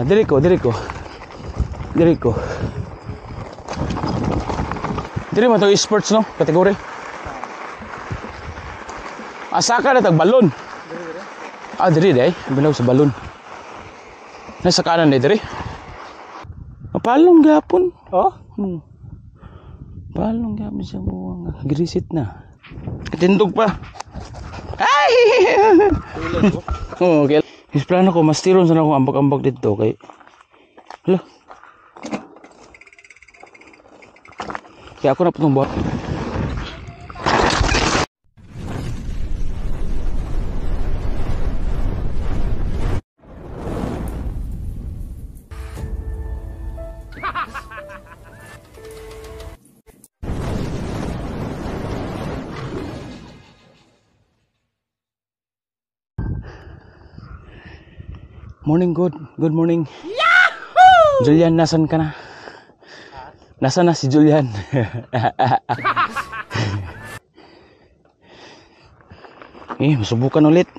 Diri ko. Diri mo to sports no, kategori. Saka na tag balon. Diri day, bilaw sa balon. Nasa kanan day diri. Palong gapon. Palong gapon sa buwang. Grisit na. Tindog pa. Ay! Okay. Is plano ko mastiron sana akong ambak-ambak dito kay. Hala. Kaya ako na putong buhat. Morning, good morning. Yahoo! Julian, nasan ka na? Nasaan na si Julian? Masubukan ulit.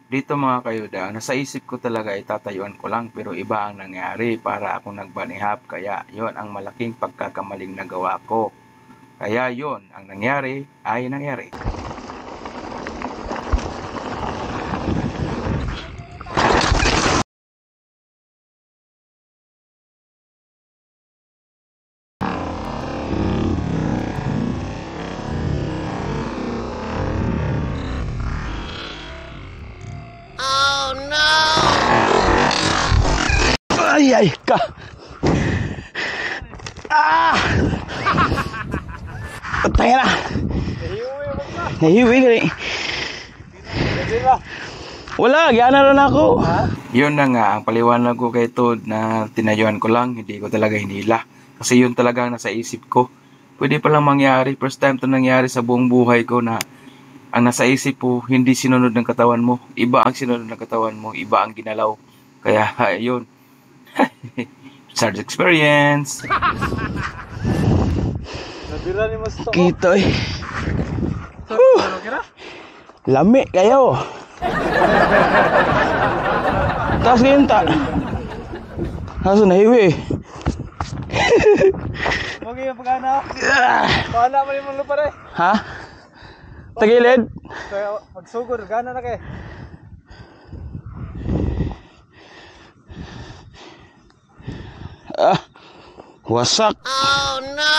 Dito mga kayuda, nasa isip ko talaga itatayuan ko lang pero iba ang nangyari para ako nagbanihap. Kaya yon ang malaking pagkakamaling nagawa ko. Kaya yon ang nangyari ay nangyari. Ay ka. Patay na. Nahiwi ka rin. Wala, gana rin ako. Yun na nga, ang paliwanag ko kay Todd na tinayuan ko lang, hindi ko talaga hinila. Kasi yun talaga nasa isip ko. Pwede palang mangyari, first time to nangyari sa buong buhay ko na ang nasa isip ko, hindi sinunod ng katawan mo. Iba ang sinunod ng katawan mo, iba ang ginalaw. Kaya yun. Start experience. Kita eh. Lami kayo. Taas ngayon ta. Kaso nahiwi. Huwag yung pag-ana. Paana mo yung lupa rin. Ha? Tagilid? Magsugod, gana na kayo. Wasak. Oh no.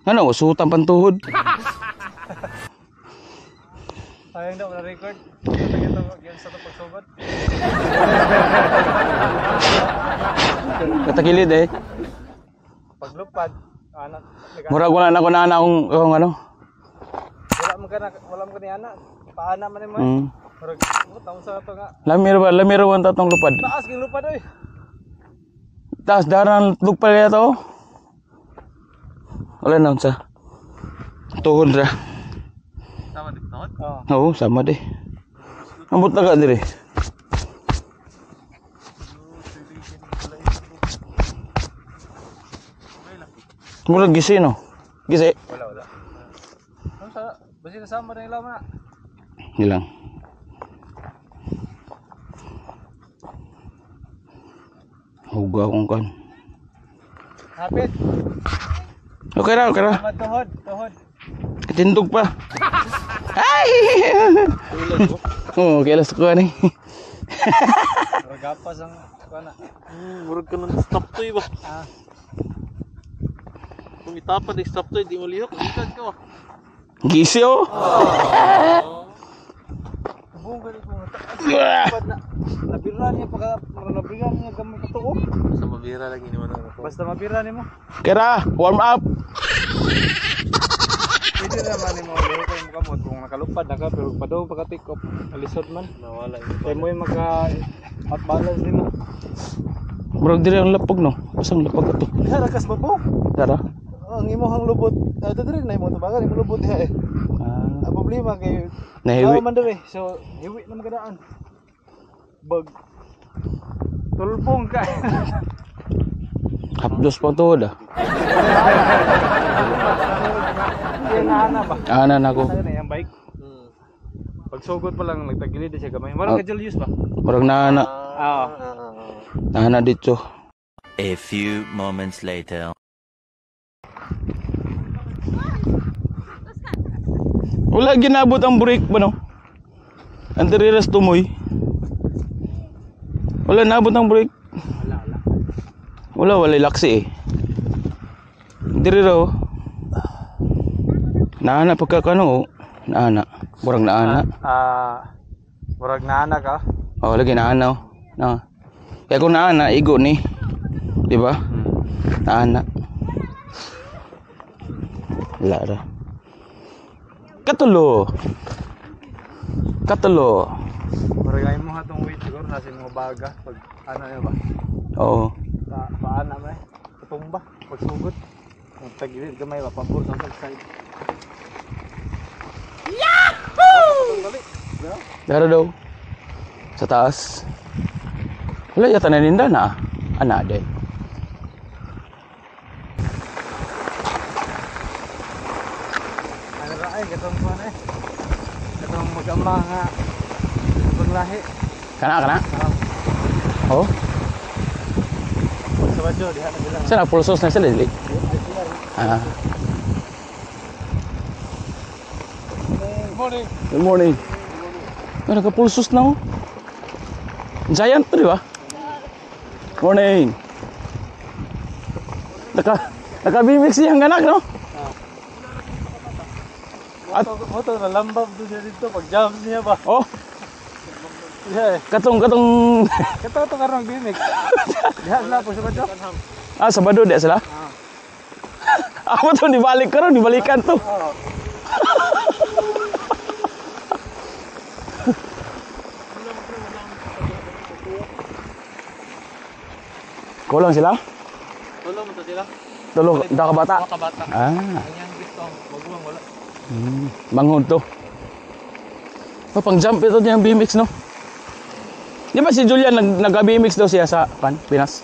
Ano, wasutan pantuhod. Sayang daw na record. Yan sa pagsugod. Katagilid eh. Paglupad, anak. Murag wala na ko na anak kung ano. Wala mo ka ni anak. Paana man mo. Murag, taon sa ito nga. Lamir wan tatong lupad. Taas ging lupad oy. Taas daran lupad kaya to. Wala na unsa. Tuhod ra. Sama di tuhod? Oo, sama di. Ambot na ka diri. Murag gisi no. Gisi. Wala. Ano sa basi sama rin ilaw na. Hilang. Huga kong kan. Hapit. Okay ra. Tuhod. Tindog pa. Ay! Oh, kilas ko ani. Ragapas ang kana. Murag ka ng stop to iba. Kung itapad ay stop to, di mo lihok. Ikad ka. Gisi oh. Buong ganit mo. Dapat na. Nabira niya gamay katuo. Basta mabira lagi naman ako. Basta mabira ni mo. Kira, warm up. Pwede naman ni mo liho kayo mo kamot kung nakalupad na ka pero padaw pagka-take off alisod man. Nawala Kaya mo yung magka-out-balance din mo. Murag diri ang lapag no. Usang lapag ato. Diha rakas mo po. Tara. Ang imong lubot. Ito diri na imong tabagan imong lubot diha eh. Ang problema kay Nahiwi. man diri. So hiwi na magadaan. Bag. Tulbong ka. Hapdos pa tuhod ah. Yan na ba? Anan ako. Sa'yo na yung bike. Pagsugod pa lang nagtagilid siya gamay. Marang Julius ba? Murag naana. Oo. Naana dito. A few moments later. Wala ginabot ang break ba no? Ang tiriras tumoy. Wala nabot ang break. Wala laksi eh. Dirira oh. Naana pagkakano oh. Naana. Murag naana. Murag naana ka. Oh, lagi naana oh. Na. Kaya kung naana igo ni. Di ba? Naana. Wala ra. Katulo. Murag ay mo hatong weight siguro nasin mo baga pag ano niya ba? Oo. Paana ba? Tumba pagsugod. Nagtagilid gamay ba pabor sa side. Dara daw. Sa taas. Wala yata naninda na. Ana de. Ano ra ay gatong kuan eh. Gatong mag-ama nga ibang lahi. Kana. Oh. Sa badyo diha na bilang. Sana pulsos na sila dili. Morning. Good morning. Ano ka pulsos na oh. Giant to, di ba? Morning. Naka-BMX siyang ganak, no? At moto na lambab do siya dito pag jump niya ba. Oh, Yeah. katong Kato to karong BMX. Diha na po sa badyo. Sabado di sila. Ako to dibalik karon, dibalikan to. Kulang sila? Tulo mo to sila. Tulo da ka bata. Mga kabata. Kanyang gusto, magulang wala. Manghod to. Pang jump ito niyang BMX, no? Di ba si Julian nag-BMX daw siya sa Pinas?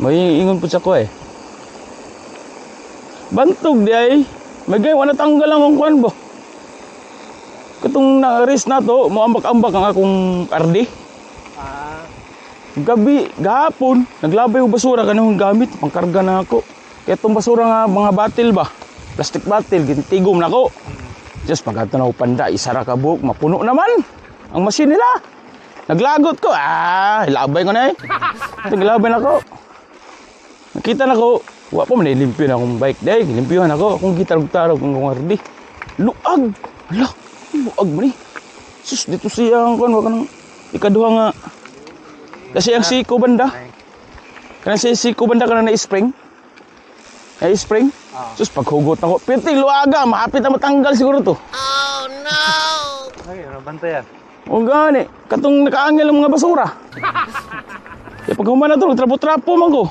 May ingon po siya ko eh. Bantog di ay. May gay, wala tanggal lang ang kuwan bo. Katong na-race na to, maambak-ambak ang akong RD. Gahapon, naglabay yung basura kanang gamit, pangkarga na ako. Kaya itong basura nga, mga batil ba? Plastic batil, gintigom na ako. Just pagkato na panda, isara ka buhok, mapuno naman ang machine nila. Naglagot ko, ilabay ko na eh. Naglabay na ako. Nakita na ko, wala pa man ilimpyo na akong bike day, ilimpyohan ako. Akong gitarog-tarog ng RD. Luag! Hala, luag mo ni. Sus, dito siya ang kuwan, waka nang ikaduha nga. Kasi ang siko banda. Kana si siko banda kana na spring. Ay spring. Sus paghugot ako. Piting luaga, mahapit na matanggal siguro to. Oh no! Okay, ano bantayan? O gani, katong nakaangel ang mga basura. Kaya pag humana to, trapo-trapo man ko.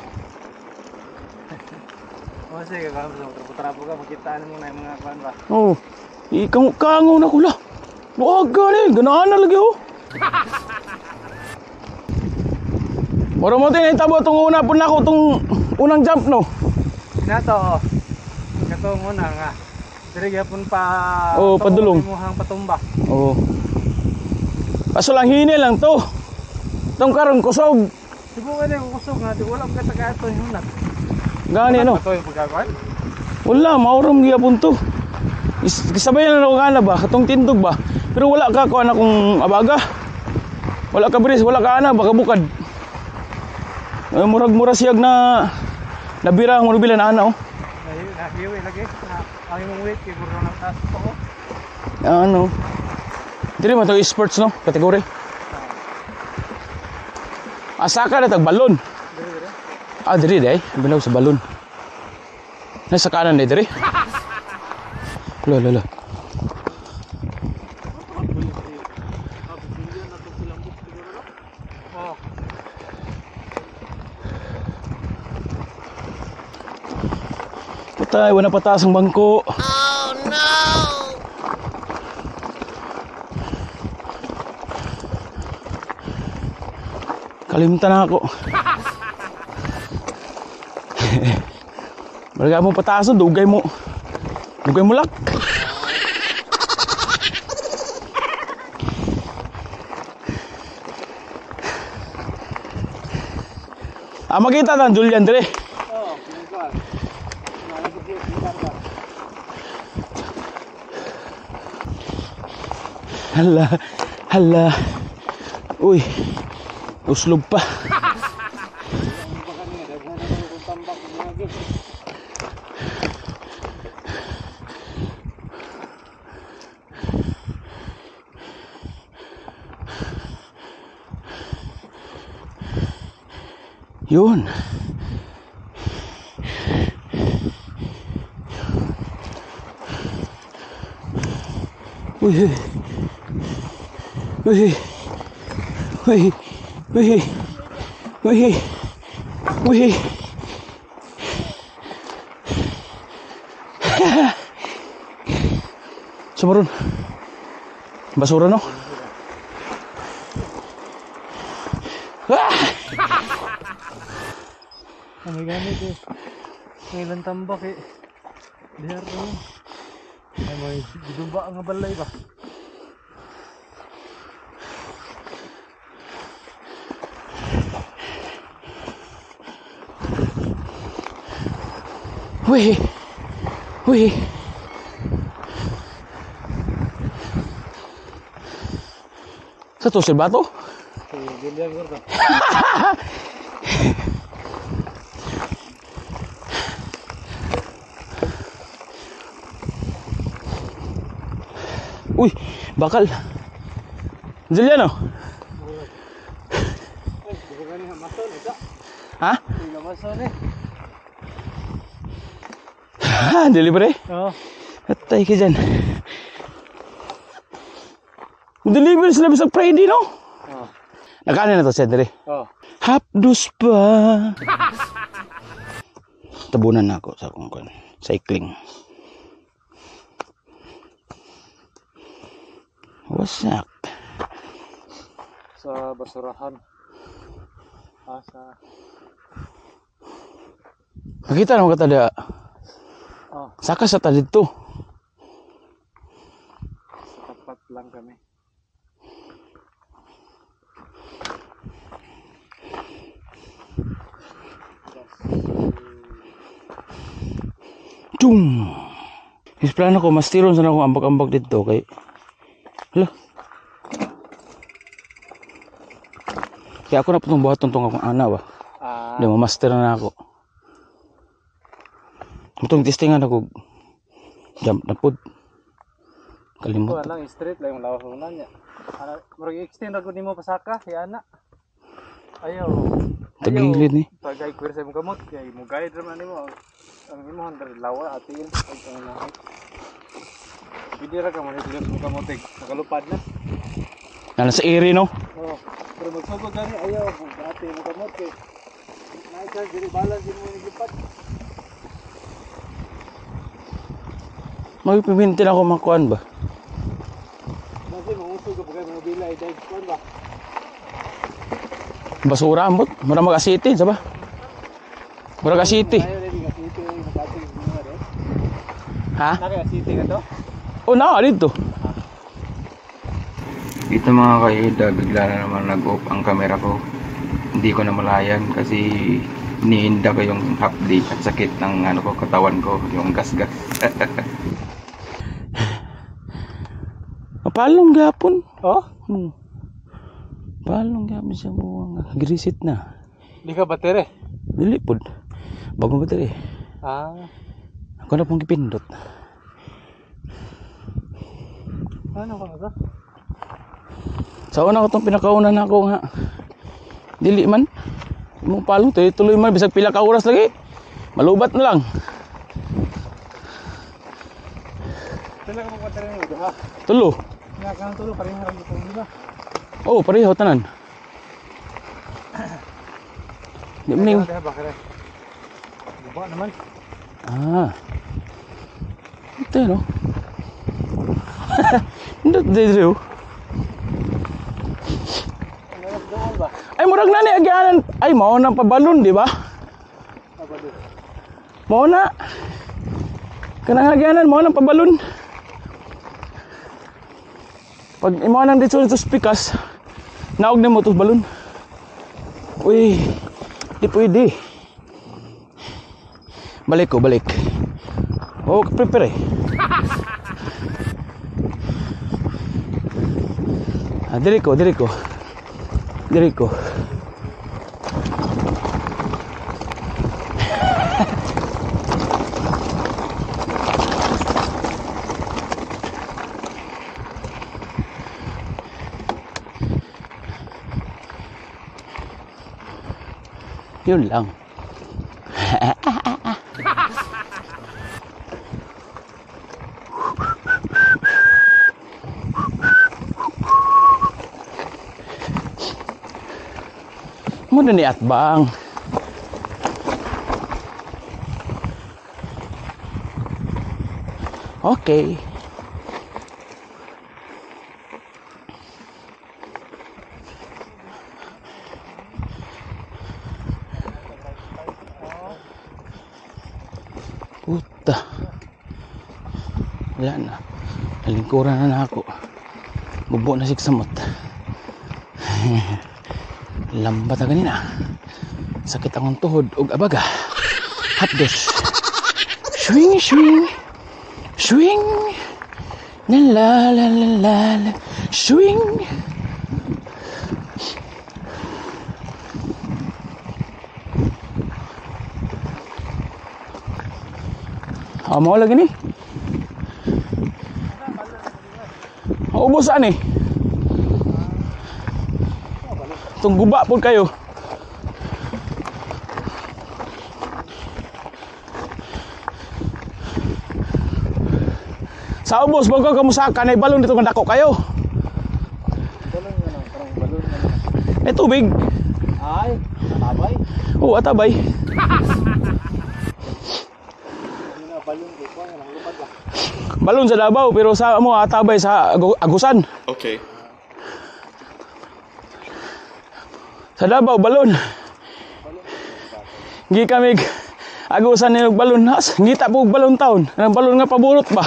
O sige, kung trapo-trapo ka, makitaan mo na yung mga kuwan ba? Oh, ikango na ko la. Luaga ni, ganaan na lagi oh. Moro mo tin itabo tong una po na ako tong unang jump no. Nato. Katong una nga. Diri gyapon pa padulong. Imuhang patumba. Oo. Kaso lang hini lang to. Tong karon kusog. Subukan niyo kusog nga di wala ka taga ato hunat. Gani ano? Ato yung pagkakuan. Wala, mauram gyapon to. Isabayan na ako ana ba, katong tindog ba. Pero wala ka kuan akong abaga. Wala ka bris, wala ka ana baka bukad. Murag-mura siyag na nabira ang murabila na ana oh. Nahiwi lagi. Ang imong weight kay guro nang taas to. Ano? Dili man to sports no, kategory. Asa ka na tag balon. Diri day, bilaw sa balon. Nasa kanan day diri. Lo. Patay, wala pataas ang bangko. Oh no! Kalimutan na ako. Malaga mo pataas, dugay mo. Huwag mulak. Makita ng Julian dire. Oo, pinagkuhan. Hala, hala. Uy, uslob pa. Yun. Uy, uy, uy, uy, uy, uy. Sumaron. Basura no? Ah! May gamit eh. May ilang tambak eh. Dihar na yun. Ay may giduba nga balay ba? Uy! Uy! Sa to, silbato? Si Julian Gordo. Uy! Bakal! Juliano? Ay, bukan nga mason ito. Ha? Hindi mason eh. Ha? Delivery? Oo. Atay ka dyan. Delivery sila bisag Friday, no? Oo. Nakaano na to, Cedric? Oo. Hapdos pa. Tabunan na ako sa kung cycling. What's up? Sa basurahan. Sa... Makita naman ka tada. Oh, Saka sa talid to. sa tapat lang kami. Tung! Is plano ko, mas tiron sana akong ambak-ambak dito kay... Hala. Kaya ako na putong buhaton tong akong ana ba? Hindi, mamaster na ako. Itong testingan ako. Jump na pod. Kalimut. Ito lang, straight lang yung lawas mo niya. Marag extend ako ni mo pasaka, yan na. Ayaw. Tagilid ni. Pagay queer sa mong kamot, kaya mo guide naman ni mo. Ang imo handar lawa atin pag ang mga. Hindi ra ka man ito yung kamot nakalupad na. Nala sa iri no? Oo. Pero magsugod gani ayaw kung dati mo kamot kay. Naisa diri balance din mo ni lupad. Magpipintin ako makuan ba? Kasi mangusog ka pagay mga bilay dahil kuan ba? Basura ambot. Mura mag-asiti, saba? Mura asiti. Ayaw rin ka city nakating mo rin. Ha? Naka city ka to? Oh, na dito. Ito mga kaida, bigla na naman nag-off ang camera ko. Hindi ko na malayan kasi iniinda ko yung update at sakit ng ano ko, katawan ko, yung gas-gas. Palong gapon. Oh? Palong gapon siya mo. Grisit na. Di ka batere? Dili pod. Bagong bateri. Ako na pong gipindot. Ano ka ba? Sa una ko itong pinakauna na ako nga. Dili man. Mong palong tuloy man. Bisag pila ka oras lagi. Malubat na lang. Sila ka magbatere mo ito ha? Tulo. Nga ka ng tulo, pareho rin ito, di ba? Oh, pareho tanan. Di mo ning. Bakit? Buba naman. Ito no. Hindi dito. Doon ba? Ay murag na ni agyanan. Ay mao nang pabalon, di ba? Apa doon? Mao na. Kanang hagyanan mo nang pabalon. Pag imo nang dito sa pikas, naog na mo to balon. Uy, di pwede. Balik ko, balik. Oh, prepare. Diri ko. Yun lang. Muna ni atbang. Okay. Puta. Wala na. Nalingkuran na ako. Bubo na siksamot. Lambat na ganina. Sakit akong tuhod ug abaga. Hapdos. Swing. La la. Swing. Mau lagi ni. Ubos ani. Tunggu bak pun kayo. Sa ubos bago kamu sakan ay balon dito ngandako kayo. Balon nga lang, parang balon nga lang. Eh tubig. Ay, atabay. Oh, atabay. Ano na balon ko pa, nang lupad ba? Balon sa Davao pero sa mo atabay sa Agusan. Okay. Sa Davao balon. Gi kami Agusan ni balon nas, ngita po balon taon. Ang balon nga paburot ba?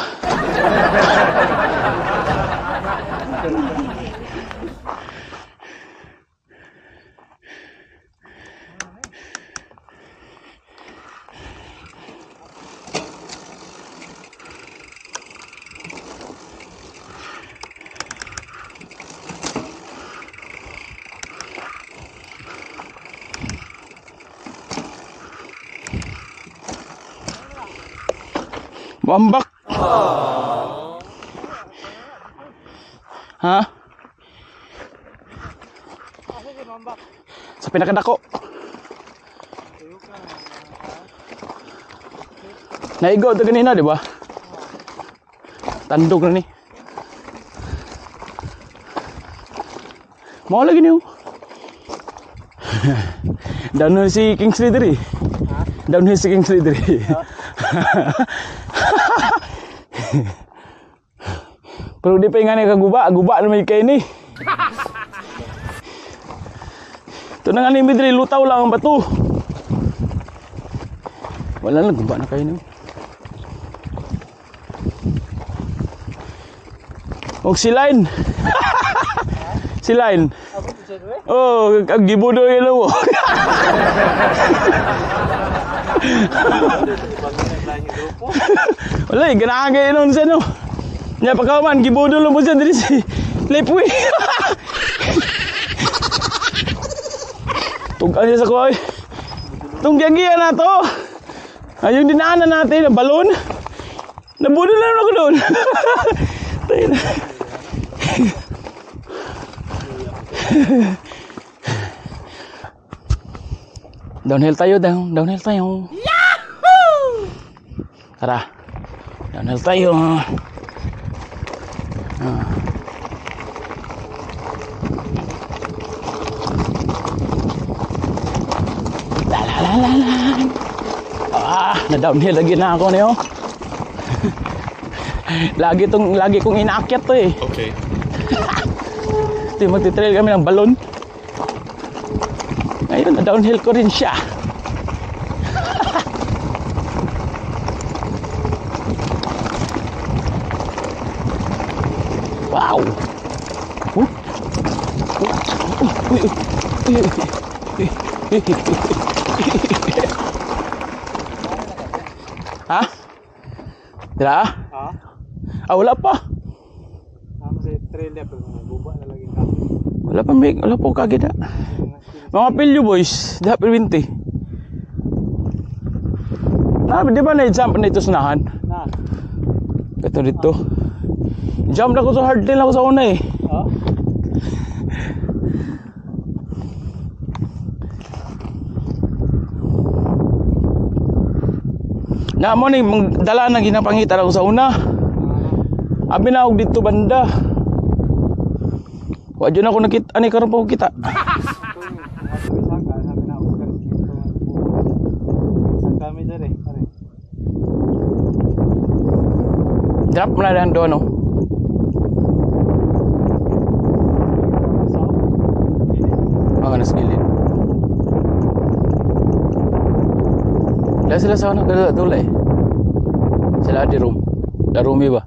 Bambak. Ha? Sa pinakadako. Naigo ito kanina, di ba? Tandog na ni. Mau lagi niyo. Downhill si Kingsley diri. Downhill si Kingsley diri. Pero di pa yung nga kaguba naman kayo ni. Ito na nga ni Midri, lutaw lang ang bato. Wala lang, guba na kayo ni. Huwag si Line. Si Line. Oh, gibudo yun lang mo. Wala, ganahan kayo nun siya, no? Nya pagkaman, gibudo lang mo siya dito si Lepwi. Tugan niya sa ko, ay. Itong giyagiya na to. Ayun dinaanan natin, na balon. Nabudo lang ako doon. Tayo na. Downhill tayo, downhill tayo. Yahoo! Tara. Downhill tayo. Na-downhill lagi na ako niyo. lagi kong inaakyat to eh. Okay. Ito magtitrail kami ng balon. Ngayon, na-downhill ko rin siya. Wow! Oh. Uy, uy, uy, uy, uy. Ha? Dila? Ha? Ah, wala pa. Kasi trailer pero guba na lagi ka. Wala pa, Meg. Wala po kagid. Mga pilyo, boys. Dapat pilwinti. Di ba na-jump na ito sunahan? Na. Ito dito. Jump na ko sa hard din ako sa una eh. Ha? Na mo ni dala na ginapangita ako sa una. Abi na og dito banda. Wa jud ako nakita ani karon pa ko kita. Drop mo na lang doon, no? Oo, nasa gilid. Dahil sila sa ano, dula eh. Sila di room. Da Rumi ba?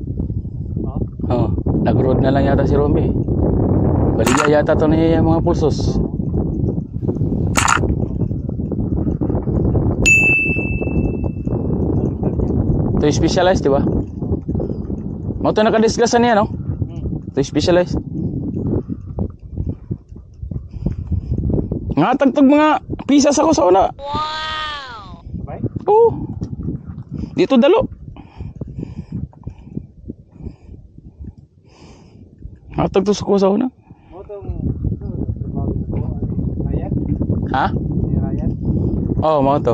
Oo. Nag-road na lang yata si Rumi. Baligya yata ito na yung mga pulsos. Ito yung specialized, di ba? Mau ito nakadisgasan niya, no? Ito yung specialized. Nga tagtog mga pisas ako sa una. Wow! Oo. Dito dalo. Nga tagtog ko sa una. Ha? Oo, mga to.